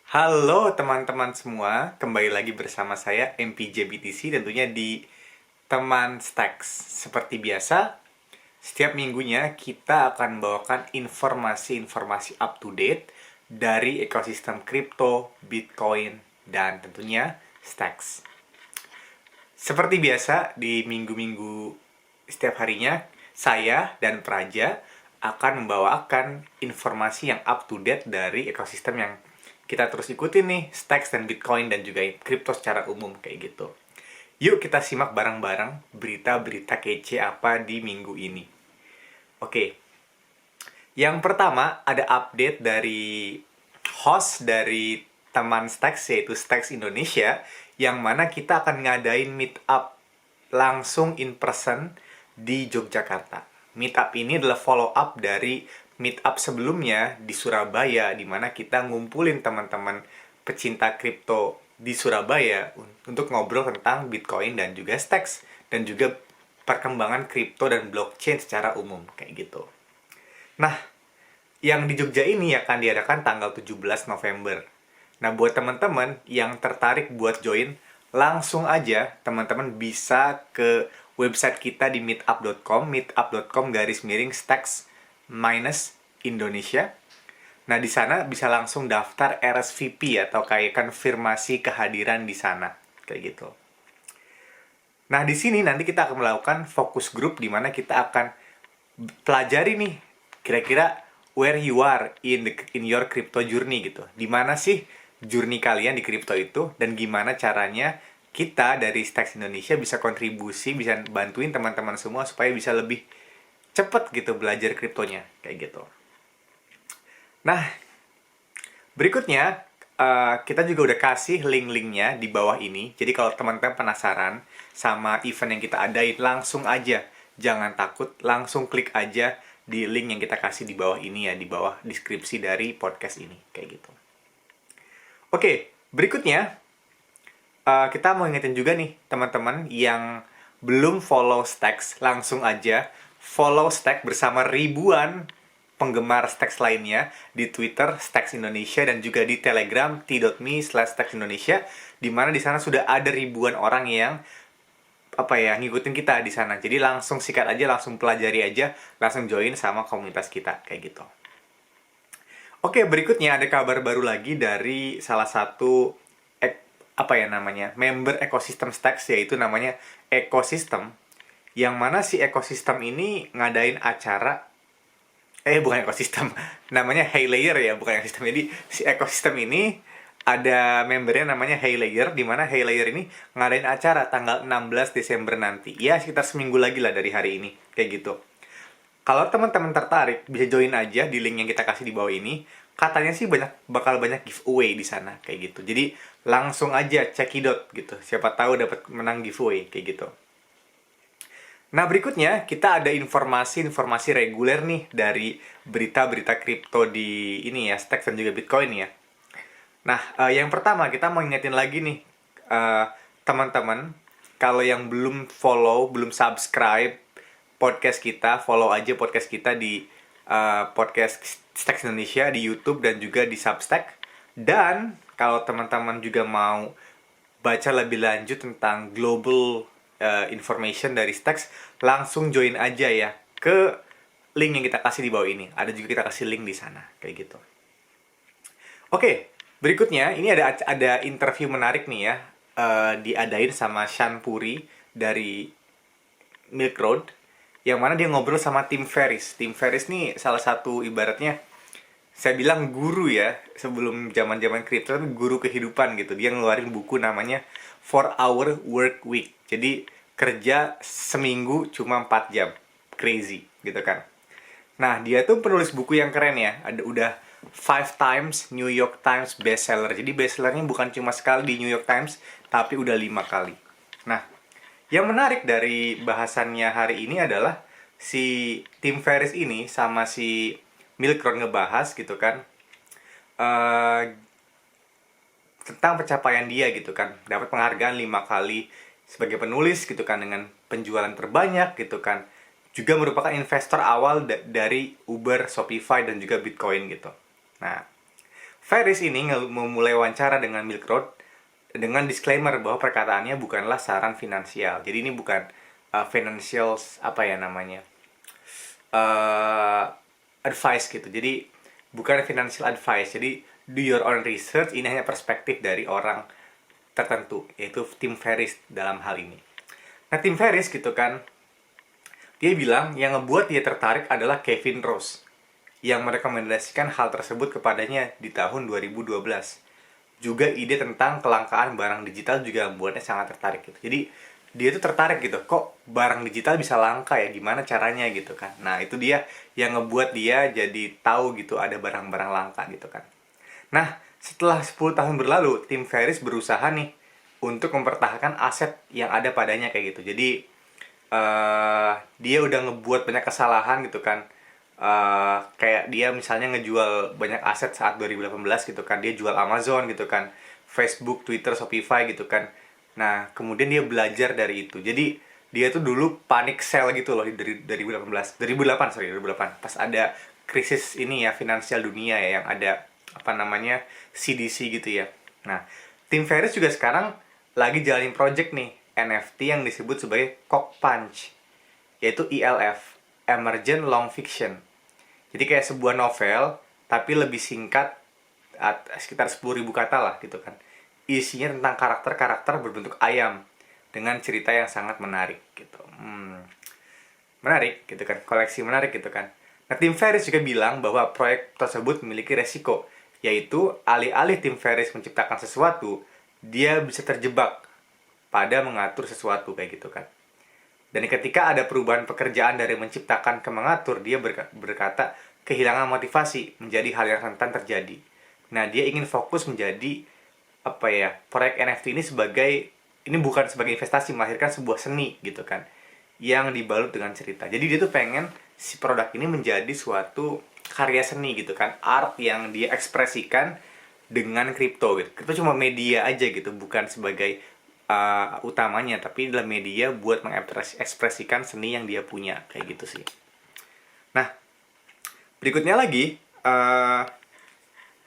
Halo teman-teman semua, kembali lagi bersama saya MPJ BTC tentunya di Teman Stacks. Seperti biasa, setiap minggunya kita akan membawakan informasi-informasi up to date dari ekosistem kripto, Bitcoin, dan tentunya Stacks. Seperti biasa di minggu-minggu setiap harinya, saya dan Praja akan membawakan informasi yang up to date dari ekosistem yang kita terus ikutin nih, Stacks dan Bitcoin dan juga kripto secara umum kayak gitu. Yuk kita simak bareng-bareng berita-berita kece apa di minggu ini. Oke, yang pertama ada update dari host dari teman Stacks yaitu Stacks Indonesia, yang mana kita akan ngadain meet up langsung in person di Yogyakarta. Meet up ini adalah follow up dari meet up sebelumnya di Surabaya, di mana kita ngumpulin teman-teman pecinta kripto di Surabaya untuk ngobrol tentang Bitcoin dan juga Stacks dan juga perkembangan kripto dan blockchain secara umum kayak gitu. Nah, yang di Jogja ini akan diadakan tanggal 17 November. Nah, buat teman-teman yang tertarik buat join, langsung aja teman-teman bisa ke website kita di meetup.com garis miring stacks minus Indonesia. Nah, di sana bisa langsung daftar RSVP atau kayak konfirmasi kehadiran di sana. Kayak gitu. Nah, di sini nanti kita akan melakukan fokus group di mana kita akan pelajari nih kira-kira where you are in your crypto journey gitu. Di mana sih journey kalian di crypto itu dan gimana caranya kita dari Stacks Indonesia bisa kontribusi, bisa bantuin teman-teman semua supaya bisa lebih cepet gitu belajar kriptonya kayak gitu. Nah, berikutnya kita juga udah kasih link-linknya di bawah ini. Jadi kalau teman-teman penasaran sama event yang kita adain, langsung aja. Jangan takut, langsung klik aja di link yang kita kasih di bawah ini ya, di bawah deskripsi dari podcast ini. Kayak gitu. Oke, berikutnya kita mau ingetin juga nih teman-teman yang belum follow Stacks, langsung aja follow Stacks bersama ribuan penggemar Stacks lainnya di Twitter Stacks Indonesia dan juga di Telegram t.me/Stacks Indonesia, di mana di sana sudah ada ribuan orang yang ngikutin kita di sana. Jadi langsung sikat aja, langsung pelajari aja, langsung join sama komunitas kita kayak gitu. Oke, berikutnya ada kabar baru lagi dari salah satu member ekosistem Stacks, yaitu namanya Ekosistem, yang mana si ekosistem ini ngadain acara bukan ekosistem, namanya Haylayer ya, bukan ekosistem. Jadi si ekosistem ini ada membernya namanya Haylayer, di mana Haylayer ini ngadain acara tanggal 16 Desember nanti. Ya, sekitar seminggu lagi lah dari hari ini, kayak gitu. Kalau teman-teman tertarik, bisa join aja di link yang kita kasih di bawah ini. Katanya sih bakal banyak giveaway di sana, kayak gitu. Jadi langsung aja cekidot gitu. Siapa tahu dapat menang giveaway, kayak gitu. Nah, berikutnya kita ada informasi-informasi reguler nih dari berita-berita kripto di ini ya, Stacks dan juga Bitcoin ya. Nah, yang pertama kita mau ingetin lagi nih teman-teman, kalau yang belum follow, belum subscribe podcast kita, follow aja podcast kita di podcast Stacks Indonesia di YouTube dan juga di Substack. Dan kalau teman-teman juga mau baca lebih lanjut tentang global information dari Stacks, langsung join aja ya ke link yang kita kasih di bawah ini. Ada juga kita kasih link di sana, kayak gitu. Oke, berikutnya ini ada interview menarik nih ya, diadain sama Sean Puri dari Milk Road, yang mana dia ngobrol sama Tim Ferriss. Tim Ferriss nih salah satu ibaratnya saya bilang guru ya, sebelum zaman-zaman kripto, tapi guru kehidupan gitu. Dia ngeluarin buku namanya 4 Hour Work Week. Jadi kerja seminggu cuma 4 jam. Crazy gitu kan. Nah, dia tuh penulis buku yang keren ya. Udah 5 times New York Times bestseller. Jadi bestsellernya bukan cuma sekali di New York Times, tapi udah 5 kali. Nah, yang menarik dari bahasannya hari ini adalah si Tim Ferriss ini sama si Milk Road ngebahas gitu kan tentang pencapaian dia gitu kan, dapat penghargaan 5 kali sebagai penulis gitu kan, dengan penjualan terbanyak gitu kan, juga merupakan investor awal dari Uber, Shopify dan juga Bitcoin gitu. Nah, Ferris ini memulai wawancara dengan Milk Road dengan disclaimer bahwa perkataannya bukanlah saran finansial. Jadi ini bukan financial apa ya namanya advice gitu. Jadi bukan financial advice. Jadi do your own research. Ini hanya perspektif dari orang tertentu, yaitu Tim Ferriss dalam hal ini. Nah, Tim Ferriss gitu kan, dia bilang yang ngebuat dia tertarik adalah Kevin Rose yang merekomendasikan hal tersebut kepadanya di tahun 2012. Juga ide tentang kelangkaan barang digital juga membuatnya sangat tertarik gitu. Jadi dia tuh tertarik gitu, kok barang digital bisa langka ya, gimana caranya gitu kan. Nah, itu dia yang ngebuat dia jadi tahu gitu ada barang-barang langka gitu kan. Nah, setelah 10 tahun berlalu, Tim Ferriss berusaha nih untuk mempertahankan aset yang ada padanya kayak gitu. Jadi dia udah ngebuat banyak kesalahan gitu kan. Kayak dia misalnya ngejual banyak aset saat 2018 gitu kan. Dia jual Amazon gitu kan, Facebook, Twitter, Shopify gitu kan. Nah, kemudian dia belajar dari itu. Jadi dia tuh dulu panic sell gitu loh dari 2008 pas ada krisis ini ya, finansial dunia ya, yang ada apa namanya CDC gitu ya. Nah, Tim Ferriss juga sekarang lagi jalanin project nih NFT yang disebut sebagai Cock Punch, yaitu ELF, Emergent Long Fiction. Jadi kayak sebuah novel tapi lebih singkat, sekitar 10.000 kata lah gitu kan. Isinya tentang karakter-karakter berbentuk ayam dengan cerita yang sangat menarik gitu. Menarik gitu kan, koleksi menarik gitu kan. Nah, Tim Ferriss juga bilang bahwa proyek tersebut memiliki resiko, yaitu alih-alih Tim Ferriss menciptakan sesuatu, dia bisa terjebak pada mengatur sesuatu kayak gitu kan. Dan ketika ada perubahan pekerjaan dari menciptakan ke mengatur, dia berkata kehilangan motivasi menjadi hal yang rentan terjadi. Nah, dia ingin fokus menjadi apa ya, proyek NFT ini bukan sebagai investasi, melahirkan sebuah seni gitu kan, yang dibalut dengan cerita. Jadi dia tuh pengen si produk ini menjadi suatu karya seni gitu kan, art yang dia ekspresikan dengan kripto gitu. Kripto cuma media aja gitu, bukan sebagai utamanya, tapi adalah media buat mengekspresikan seni yang dia punya kayak gitu sih. Nah, berikutnya lagi,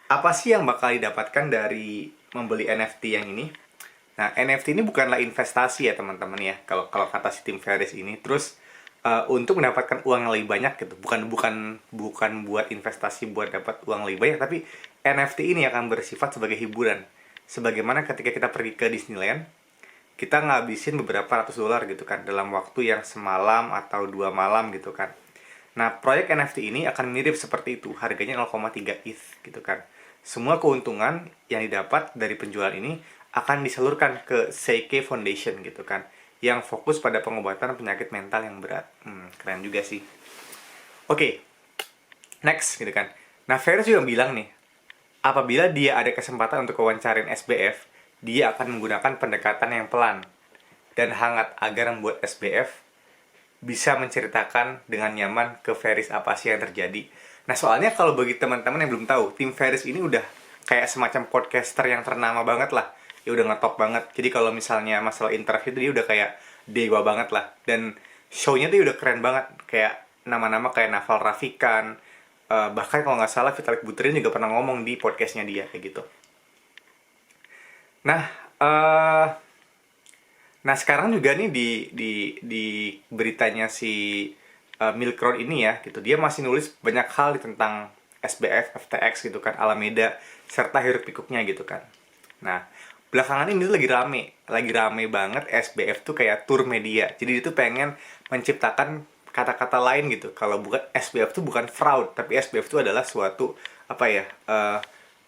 apa sih yang bakal didapatkan dari membeli NFT yang ini? Nah, NFT ini bukanlah investasi ya teman-teman ya, kalau kata si Tim Ferriss ini. Terus untuk mendapatkan uang yang lebih banyak gitu, bukan buat investasi buat dapat uang lebih banyak, tapi NFT ini akan bersifat sebagai hiburan. Sebagaimana ketika kita pergi ke Disneyland, kita ngabisin beberapa ratus dolar gitu kan dalam waktu yang semalam atau 2 malam gitu kan. Nah, proyek NFT ini akan mirip seperti itu, harganya 0,3 ETH gitu kan. Semua keuntungan yang didapat dari penjualan ini akan disalurkan ke Seike Foundation gitu kan, yang fokus pada pengobatan penyakit mental yang berat. Keren juga sih. Oke, next gitu kan. Nah, Ferriss juga bilang nih, apabila dia ada kesempatan untuk wawancarin SBF, dia akan menggunakan pendekatan yang pelan dan hangat agar membuat SBF bisa menceritakan dengan nyaman ke Ferriss apa sih yang terjadi. Nah, soalnya kalau bagi teman-teman yang belum tahu, Tim Ferriss ini udah kayak semacam podcaster yang ternama banget lah. Ya udah ngetop banget. Jadi kalau misalnya masalah interview itu dia udah kayak dewa banget lah. Dan show-nya tuh udah keren banget. Kayak nama-nama kayak Naval Ravikant. Bahkan kalau nggak salah Vitalik Buterin juga pernah ngomong di podcastnya dia kayak gitu. Nah, sekarang juga nih di beritanya si Milk Road ini ya, gitu. Dia masih nulis banyak hal tentang SBF, FTX gitu kan, Alameda, serta hiruk pikuknya gitu kan. Nah, belakangan ini tuh lagi rame banget SBF tuh kayak tour media. Jadi dia tuh pengen menciptakan kata-kata lain gitu. Kalau bukan SBF tuh bukan fraud, tapi SBF tuh adalah suatu apa ya?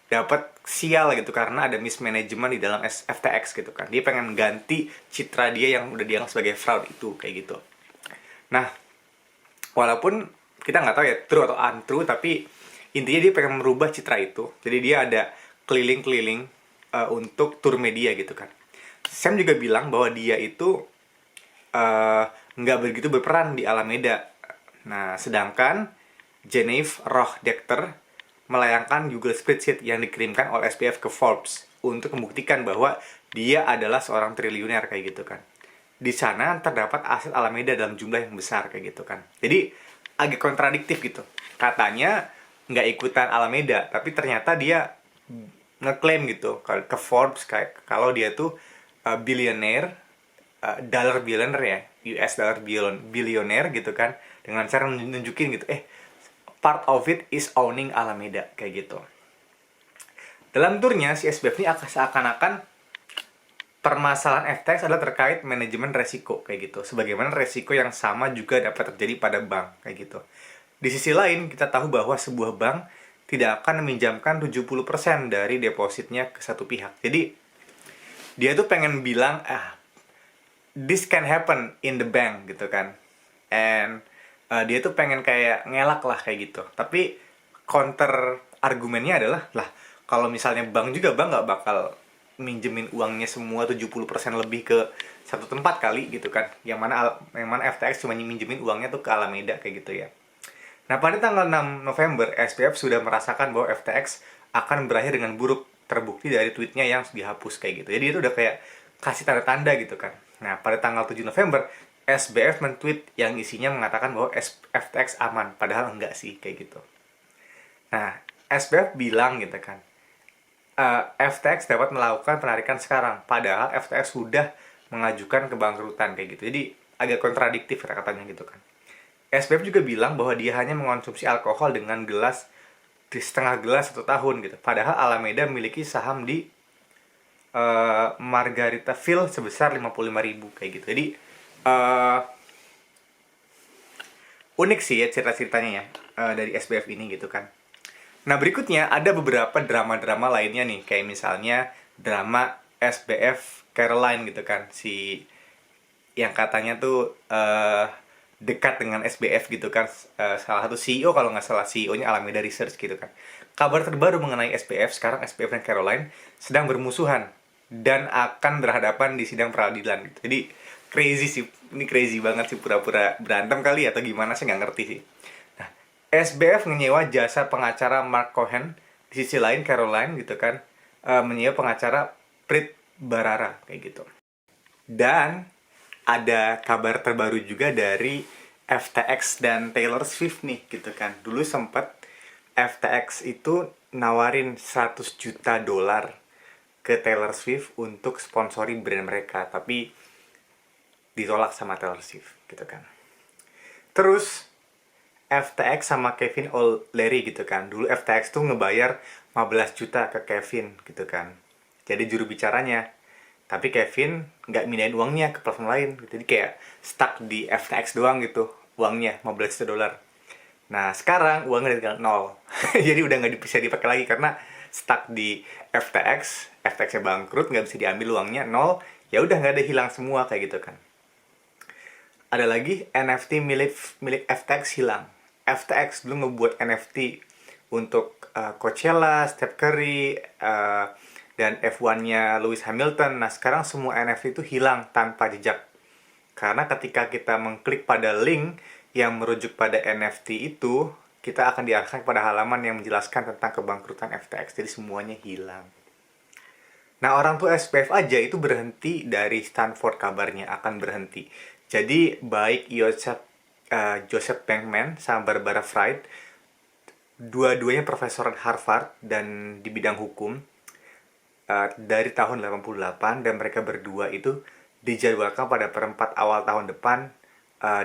Dapat sial gitu karena ada mismanagement di dalam FTX gitu kan. Dia pengen ganti citra dia yang udah dianggap sebagai fraud itu kayak gitu. Nah, walaupun kita nggak tahu ya true atau untrue, tapi intinya dia pengen merubah citra itu. Jadi dia ada keliling-keliling untuk tour media gitu kan. Sam juga bilang bahwa dia itu nggak begitu berperan di Alameda. Nah, sedangkan Genevieve Rohdechter melayangkan Google Spreadsheet yang dikirimkan oleh SBF ke Forbes untuk membuktikan bahwa dia adalah seorang triliuner kayak gitu kan. Di sana terdapat aset Alameda dalam jumlah yang besar kayak gitu kan. Jadi agak kontradiktif gitu. Katanya nggak ikutan Alameda, tapi ternyata dia ngeklaim gitu ke Forbes kayak kalau dia tuh billionaire, dollar billionaire ya, US dollar billionaire gitu kan, dengan cara nunjukin gitu, part of it is owning Alameda kayak gitu. Dalam turnya si SBF ini seakan-akan permasalahan FTX adalah terkait manajemen resiko kayak gitu. Sebagaimana resiko yang sama juga dapat terjadi pada bank kayak gitu. Di sisi lain, kita tahu bahwa sebuah bank tidak akan meminjamkan 70% dari depositnya ke satu pihak. Jadi, dia tuh pengen bilang, this can happen in the bank gitu kan. And dia tuh pengen kayak ngelak lah kayak gitu. Tapi counter argumennya adalah, lah kalau misalnya bank nggak bakal minjemin uangnya semua 70% lebih ke satu tempat kali gitu kan. Yang mana FTX cuma minjemin uangnya tuh ke Alameda kayak gitu ya. Nah, pada tanggal 6 November, SBF sudah merasakan bahwa FTX akan berakhir dengan buruk, terbukti dari tweetnya yang dihapus kayak gitu. Jadi itu udah kayak kasih tanda-tanda gitu kan. Nah, pada tanggal 7 November, SBF men-tweet yang isinya mengatakan bahwa FTX aman, padahal enggak sih kayak gitu. Nah, SBF bilang gitu kan, FTX dapat melakukan penarikan sekarang, padahal FTX sudah mengajukan kebangkrutan kayak gitu. Jadi agak kontradiktif katanya gitu kan. SBF juga bilang bahwa dia hanya mengonsumsi alkohol dengan setengah gelas 1 tahun gitu. Padahal Alameda memiliki saham di Margaritaville sebesar 55.000 kayak gitu. Jadi unik sih ya cerita-ceritanya ya dari SBF ini gitu kan. Nah, berikutnya ada beberapa drama-drama lainnya nih, kayak misalnya drama SBF Caroline gitu kan, si yang katanya tuh dekat dengan SBF gitu kan, salah satu CEO kalau nggak salah, CEO-nya Alameda Research gitu kan. Kabar terbaru mengenai SBF, sekarang SBF dan Caroline sedang bermusuhan dan akan berhadapan di sidang peradilan gitu. Jadi crazy sih, ini crazy banget sih, pura-pura berantem kali atau gimana sih, nggak ngerti sih. Nah, SBF menyewa jasa pengacara Mark Cohen, di sisi lain Caroline gitu kan menyewa pengacara Preet Bharara kayak gitu. Dan ada kabar terbaru juga dari FTX dan Taylor Swift nih gitu kan. Dulu sempat FTX itu nawarin 100 juta dolar ke Taylor Swift untuk sponsori brand mereka, tapi ditolak sama Taylor Swift gitu kan. Terus FTX sama Kevin O'Leary gitu kan. Dulu FTX tuh ngebayar 15 juta ke Kevin gitu kan. Jadi juru bicaranya. Tapi Kevin nggak mindahin uangnya ke platform lain. Jadi kayak stuck di FTX doang gitu. Uangnya 15 juta dolar. Nah, sekarang uangnya tinggal 0. Jadi udah nggak bisa dipakai lagi karena stuck di FTX. FTX-nya bangkrut, nggak bisa diambil uangnya 0. Ya udah nggak ada, hilang semua kayak gitu kan. Ada lagi NFT milik FTX hilang. FTX dulu ngebuat NFT untuk Coachella, Steph Curry, dan F1-nya Lewis Hamilton. Nah, sekarang semua NFT itu hilang tanpa jejak. Karena ketika kita mengklik pada link yang merujuk pada NFT itu, kita akan diarahkan pada halaman yang menjelaskan tentang kebangkrutan FTX. Jadi semuanya hilang. Nah, orang tua SPF aja itu berhenti dari Stanford, kabarnya akan berhenti. Jadi baik Joseph Bankman sama Barbara Fried, dua-duanya profesor Harvard dan di bidang hukum dari tahun 88, dan mereka berdua itu dijadwalkan pada perempat awal tahun depan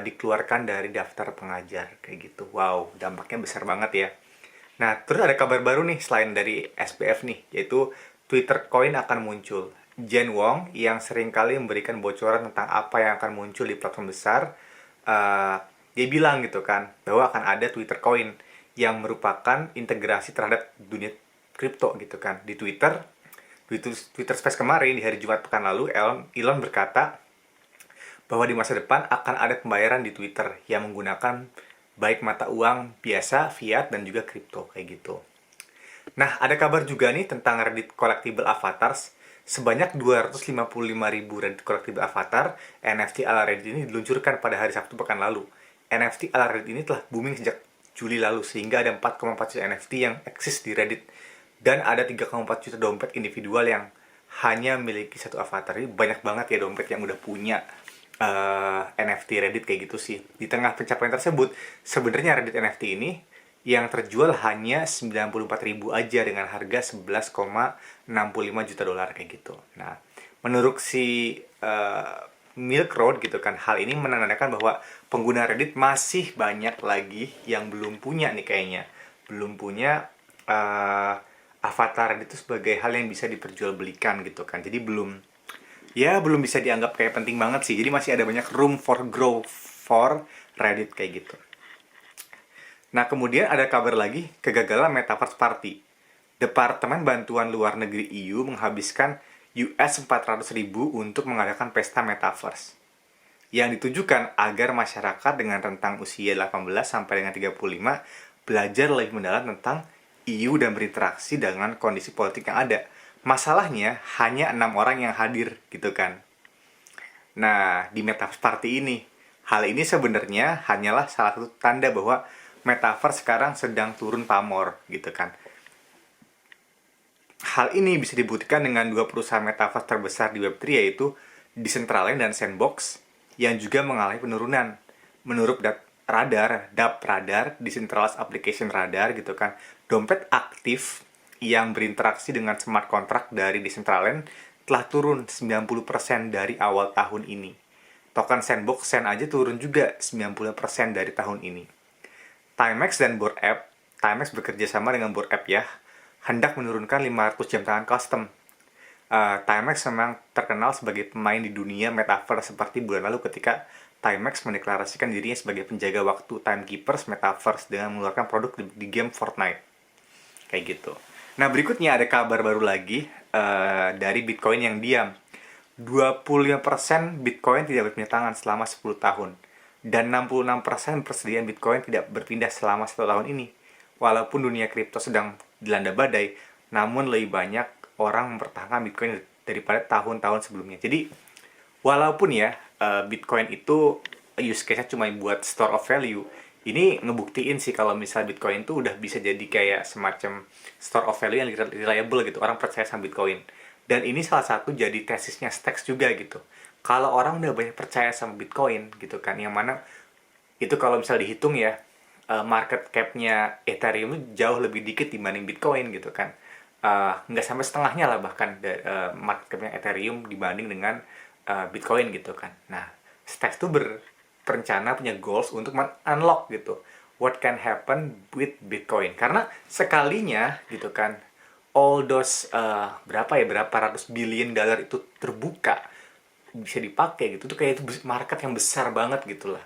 dikeluarkan dari daftar pengajar kayak gitu. Wow, dampaknya besar banget ya. Nah, terus ada kabar baru nih selain dari SBF nih, yaitu Twitter Coin akan muncul. Jen Wong yang seringkali memberikan bocoran tentang apa yang akan muncul di platform besar, dia bilang gitu kan, bahwa akan ada Twitter Coin yang merupakan integrasi terhadap dunia kripto gitu kan. Di Twitter Space kemarin, di hari Jumat pekan lalu, Elon berkata bahwa di masa depan akan ada pembayaran di Twitter yang menggunakan baik mata uang biasa, fiat, dan juga kripto kayak gitu. Nah, ada kabar juga nih tentang Reddit Collectible Avatars. Sebanyak 255.000 Reddit Collectible Avatar NFT ala Reddit ini diluncurkan pada hari Sabtu pekan lalu. NFT ala Reddit ini telah booming sejak Juli lalu, sehingga ada 4,4 juta NFT yang eksis di Reddit. Dan ada 3,4 juta dompet individual yang hanya memiliki satu avatar. Ini banyak banget ya dompet yang udah punya NFT Reddit kayak gitu sih. Di tengah pencapaian tersebut, sebenarnya Reddit NFT ini yang terjual hanya 94.000 aja dengan harga 11,65 juta dolar kayak gitu. Nah, menurut si Milk Road gitu kan, hal ini menandakan bahwa pengguna Reddit masih banyak lagi yang belum punya nih kayaknya. Belum punya avatar Reddit itu sebagai hal yang bisa diperjualbelikan gitu kan. Jadi belum bisa dianggap kayak penting banget sih. Jadi masih ada banyak room for growth for Reddit kayak gitu. Nah, kemudian ada kabar lagi, kegagalan Metaverse Party. Departemen Bantuan Luar Negeri EU menghabiskan US 400.000 untuk mengadakan pesta Metaverse yang ditujukan agar masyarakat dengan rentang usia 18 sampai dengan 35 belajar lebih mendalam tentang EU dan berinteraksi dengan kondisi politik yang ada. Masalahnya hanya 6 orang yang hadir gitu kan. Nah, di Metaverse Party ini, hal ini sebenarnya hanyalah salah satu tanda bahwa Metaverse sekarang sedang turun pamor gitu kan. Hal ini bisa dibuktikan dengan dua perusahaan Metaverse terbesar di Web3 yaitu Decentraland dan Sandbox yang juga mengalami penurunan. Menurut Radar, Decentralized Application Radar gitu kan, dompet aktif yang berinteraksi dengan smart contract dari Decentraland telah turun 90% dari awal tahun ini. Token Sandbox Sand aja turun juga 90% dari tahun ini. Timex dan Bored Ape, Timex bekerja sama dengan Bored Ape ya, hendak menurunkan 500 jam tangan custom. Timex memang terkenal sebagai pemain di dunia metaverse seperti bulan lalu ketika Timex mendeklarasikan dirinya sebagai penjaga waktu Timekeepers Metaverse dengan mengeluarkan produk di game Fortnite. Kayak gitu. Nah, berikutnya ada kabar baru lagi dari Bitcoin yang diam. 25% Bitcoin tidak berpindah tangan selama 10 tahun. Dan 66% persediaan Bitcoin tidak berpindah selama 1 tahun ini. Walaupun dunia kripto sedang dilanda badai, namun lebih banyak orang mempertahankan Bitcoin daripada tahun-tahun sebelumnya. Jadi, walaupun ya Bitcoin itu use case-nya cuma buat store of value, ini ngebuktiin sih kalau misal Bitcoin itu udah bisa jadi kayak semacam store of value yang reliable gitu. Orang percaya sama Bitcoin. Dan ini salah satu jadi tesisnya Stacks juga gitu. Kalau orang udah banyak percaya sama Bitcoin gitu kan, yang mana itu kalau misal dihitung ya, market cap-nya Ethereum jauh lebih dikit dibanding Bitcoin gitu kan. Nggak sampai setengahnya lah bahkan market cap-nya Ethereum dibanding dengan Bitcoin gitu kan. Nah, Stacks tuh berencana punya goals untuk unlock gitu what can happen with Bitcoin. Karena sekalinya gitu kan, all those berapa ratus billion dollar itu terbuka bisa dipakai gitu tuh, kayak itu market yang besar banget gitu lah.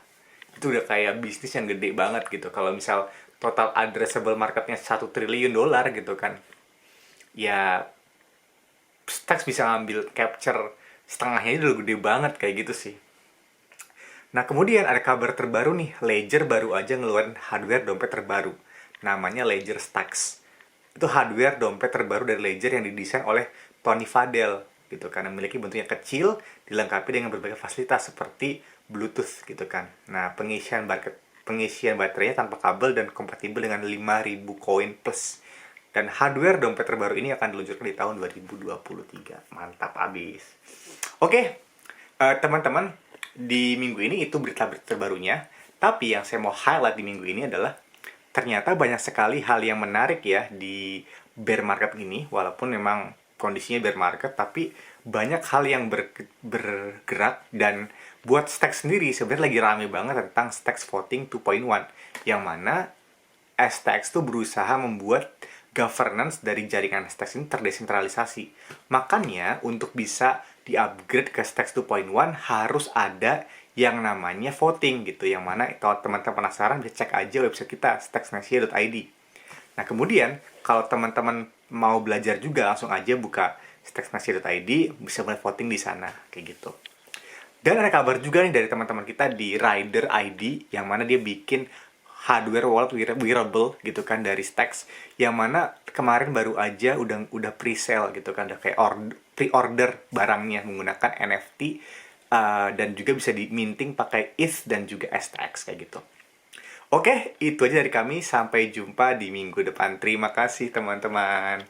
Itu udah kayak bisnis yang gede banget gitu. Kalau misal total addressable marketnya 1 triliun dolar gitu kan, ya Stacks bisa ngambil capture setengahnya itu udah gede banget kayak gitu sih. Nah, kemudian ada kabar terbaru nih, Ledger baru aja ngeluarin hardware dompet terbaru, namanya Ledger Stacks. Itu hardware dompet terbaru dari Ledger yang didesain oleh Tony Fadell gitu kan, memiliki bentuknya kecil, dilengkapi dengan berbagai fasilitas seperti Bluetooth gitu kan. Nah, pengisian baterainya tanpa kabel dan kompatibel dengan 5.000 koin plus. Dan hardware dompet terbaru ini akan diluncurkan di tahun 2023. Mantap abis. Oke, teman-teman, di minggu ini itu berita-berita terbarunya. Tapi yang saya mau highlight di minggu ini adalah ternyata banyak sekali hal yang menarik ya di bear market ini. Walaupun memang kondisinya bear market, tapi banyak hal yang bergerak. Dan buat Stacks sendiri sebenarnya lagi rame banget tentang Stacks Voting 2.1, yang mana Stacks tuh berusaha membuat governance dari jaringan Stacks ini terdesentralisasi. Makanya untuk bisa di-upgrade ke Stacks 2.1 harus ada yang namanya voting gitu. Yang mana kalau teman-teman penasaran bisa cek aja website kita stacksnesia.id. Nah, kemudian kalau teman-teman mau belajar juga langsung aja buka stacksnesia.id, bisa mulai voting di sana kayak gitu. Dan ada kabar juga nih dari teman-teman kita di Rider ID, yang mana dia bikin hardware wallet wearable gitu kan dari Stacks, yang mana kemarin baru aja udah pre-sale gitu kan, udah kayak pre-order barangnya menggunakan NFT, dan juga bisa diminting pakai ETH dan juga STX kayak gitu. Oke, itu aja dari kami. Sampai jumpa di minggu depan. Terima kasih teman-teman.